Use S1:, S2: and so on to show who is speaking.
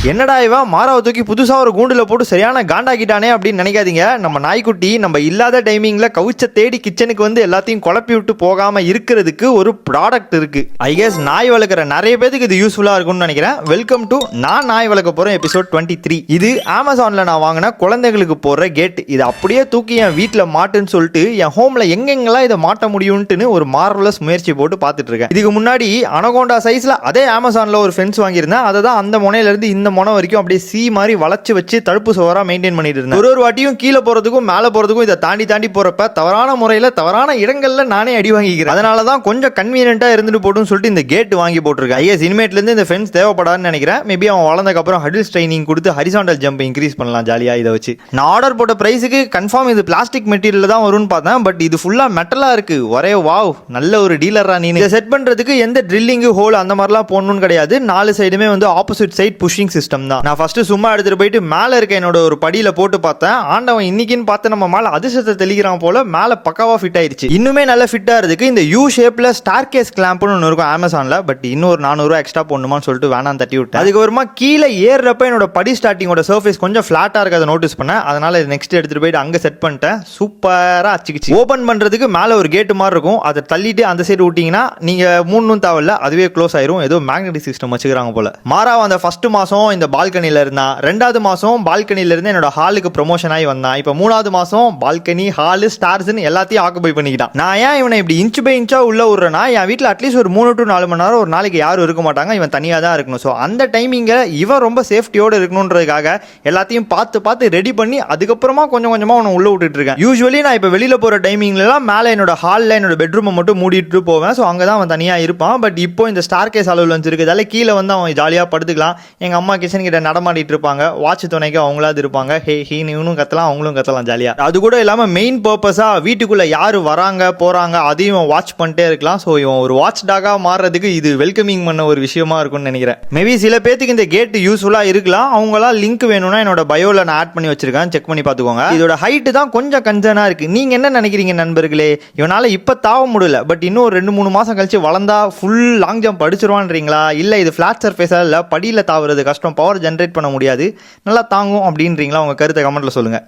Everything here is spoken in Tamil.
S1: என்னடா இவன் மாறாவை தூக்கி புதுசா ஒரு கூண்டுல போட்டு சரியான காண்டாக்கிட்டானே அப்படின்னு நினைக்காதீங்க. நம்ம நாய்க்குட்டி நம்ம இல்லாத டைமிங்ல கவுச்ச தேடி கிச்சனுக்கு வந்து எல்லாத்தையும் குழப்பி விட்டு போகாம இருக்கிறதுக்கு ஒரு ப்ராடக்ட் இருக்கு. ஐ கெஸ் நாய் வளர்க்குற நிறைய பேருக்கு இது யூஸ்ஃபுல்லா இருக்கும்னு நினைக்கிறேன். வெல்கம் டு நான் நாய் வளர்க்க போறேன் எபிசோட் 23. இது அமேசான்ல நான் வாங்கின குழந்தைகளுக்கு போடுற கேட். இது அப்படியே தூக்கி என் வீட்டுல மாட்டுன்னு சொல்லிட்டு என் ஹோம்ல எங்கெங்கெல்லாம் இதை மாட்ட முடியும்னு ஒரு மார்வலஸ் முயற்சி போட்டு பார்த்துட்டு இருக்கேன். இதுக்கு முன்னாடி அனகோண்டா சைஸ்ல அதே அமேசான்ல ஒரு ஃபென்ஸ் வாங்கியிருந்தேன். அதை தான் அந்த முனையில இருந்து இந்த முனை வரைக்கும் அப்படியே சி மாதிரி வளைச்சு வச்சு தடுப்பு சுவரா மெயின்டைன் பண்ணிட்டு இருந்தேன். ஒரு வாட்டியும் கீழே போறதுக்கும் மேல போறதுக்கும் இதை தாண்டி போறப்ப தவறான முறையில தவறான இடங்கள்ல நானே அடி வாங்கிக்கிறேன். அதனாலதான் கொஞ்சம் கன்வீனியன்ட்டா இருந்துட்டு போட்டுன்னு சொல்லிட்டு இந்த கேட் வாங்கி போட்டிருக்கேன். ஐஎஸ் இனிமேட்ல இருந்து இந்த ஃபென்ஸ் தேவைப்படாதுன்னு நினைக்கிறேன். மேபி அவன் வளர்ந்ததுக்கு அப்புறம் ஹடில்ஸ் ட்ரைனிங் கொடுத்து ஹரிசாண்டல் ஜம்ப் இன்க்ரீஸ் பண்ணலாம் ஜாலியா இதை வச்சு. நான் ஆர்டர் போட்ட பிரைஸுக்கு கன்ஃபார்ம் இது பிளாஸ்டிக் மெட்டீரியல் தான் வரும்னு பார்த்தேன். பட் இது ஃபுல்லா மெட்டலா இருக்கு. ஒரே வாவ், நல்ல ஒரு டீலரா நீ. இதை செட் பண்றதுக்கு எந்த ட்ரில்லிங் ஹோல் அந்த மாதிரிலாம் போடணும்னு கிடையாது. 4 சைடுமே வந்து ஆப்போசிட் சைட் புஷிங் சிஸ்டம் தான். நான் ஃபர்ஸ்ட் சும்மா எடுத்துட்டு போயிட்டு மேல இருக்க என்னோட ஒரு படியில போட்டு பார்த்தேன். ஆண்டவன் இன்னைக்குன்னு பார்த்து நம்ம மேல அதிர்ஷ்டத்தை தெளிக்கிறான் போல மேல பக்காவா ஃபிட் ஆயிருச்சு. இன்னுமே நல்ல ஃபிட்டா இருக்கு. இந்த யூ ஷேப்ல ஸ்டார் கேஸ் கிளாம்ப்னு ஒன்று இருக்கும் அமேசான்ல. பட் இன்னொரு 400 ரூபா எக்ஸ்ட்ரா போடணுமான்னு சொல்லிட்டு வேணாம் தட்டி விட்டேன். அதுக்கப்புறமா கீழே ஏறுறப்ப என்னோட படி ஸ்டார்டிங்கோட சர்ஃபேஸ் கொஞ்சம் ஃபிளாட்டா இருக்கிறத நோட்டீஸ் பண்ணேன். அதனால நெக்ஸ்ட் எடுத்துட்டு போயிட்டு அங்க செட் பண்ணிட்டேன். சூப்பரா அச்சுக்கிச்சு. ஓபன் பண்றதுக்கு மேல ஒரு கேட் மாதிரி இருக்கும். அதை தள்ளிட்டு அந்த சைடு விட்டீங்கன்னா நீங்க மூணும் தேவையில்ல, அதுவே க்ளோஸ் ஆயிரும். ஏதோ மேக்னெட்டிக் சிஸ்டம் வச்சுக்கிறாங்க போல. மாறாவ அந்த ஃபர்ஸ்ட் மாசம் இந்த பால்கனில இருந்தா, 2வது மாசம் பால்கனில இருந்து என்னோட ஹாலுக்கு ப்ரொமோஷன் ஆகி வந்தான். இப்ப 3வது மாசம் பால்கனி ஹாலு ஸ்டார்ஸ்னு எல்லாத்தையும் ஆக்குபை பண்ணிக்கிட்டான். நான் ஏன் இவனை இப்படி இன்ச் பை இன்ச்சா உள்ள விடுறேன்னா, என் வீட்டில் அட்லீஸ்ட் ஒரு 3 to 4 மணி நேரம் ஒரு நாளைக்கு யாரும் இருக்க மாட்டாங்க. இவன் தனியாக தான் இருக்கணும். ஸோ அந்த டைமிங்க இவன் ரொம்ப சேஃப்டியோடு இருக்கணுன்றதுக்காக எல்லாத்தையும் பார்த்து ரெடி பண்ணி அதுக்கப்புறமா கொஞ்சம் கொஞ்சமா அவனை உள்ள விட்டுட்டு இருக்கேன். யூஸ்வலி நான் இப்போ வெளியில போற டைமிங்லாம் மேலே என்னோட ஹாலில் என்னோட பெட்ரூமை மட்டும் மூடிட்டு போவேன். ஸோ அங்கே தான் அவன் தனியாக இருப்பான். பட் இப்போ இந்த ஸ்டார் கேஸ் அளவில் வந்துருக்குதால கீழே வந்து அவன் ஜாலியாக படுத்துக்கலாம். எங்க அம்மா கிச்சன் கிட்ட நடமாடிட்டு இருப்பாங்க. வாட்ச் துணைக்கு அவங்களாவது இருப்பாங்க. ஹே ஹீன்னு இவனும் கத்தலாம், அவங்களும் கத்தலாம் ஜாலியா. அது கூட இல்லாம மெயின் பர்பஸா வீட்டுக்குள்ள யாரு வராங்க போறாங்க அதையும் வாட்ச் பண்ணிட்டே இருக்கலாம். ஸோ இவன் ஒரு வாட்ச் டாகா மாறுறதுக்கு இது வெல்கமிங் பண்ண ஒரு விஷயமா இருக்கும்னு நினைக்கிறேன். மேபி சில பேருக்கு இந்த கேட் யூஸ்ஃபுல்லா இருக்கலாம். அவங்களாம் லிங்க் வேணும்னா என்னோட பயோல நான் ஆட் பண்ணி வச்சிருக்கேன், செக் பண்ணி பாத்துக்கோங்க. இதோட ஹைட் தான் கொஞ்சம் கன்சர்னா இருக்கு. நீங்க என்ன நினைக்கிறீங்க நண்பர்களே? இவனால இப்ப தாவ முடியல, பட் இன்னும் ஒரு 2-3 மாசம் கழிச்சு வளர்ந்தா ஃபுல் லாங் ஜம்ப் அடிச்சிருவான்றீங்களா? இல்ல இது பிளாட் சர்ஃபேஸா இல்ல படியில தாவுறது கஷ்டம், பவர் ஜென்ரேட் பண்ண முடியாது, நல்லா தாங்கும் அப்படின்றீங்களா? உங்க கருத்தை கமெண்ட்ல சொல்லுங்க.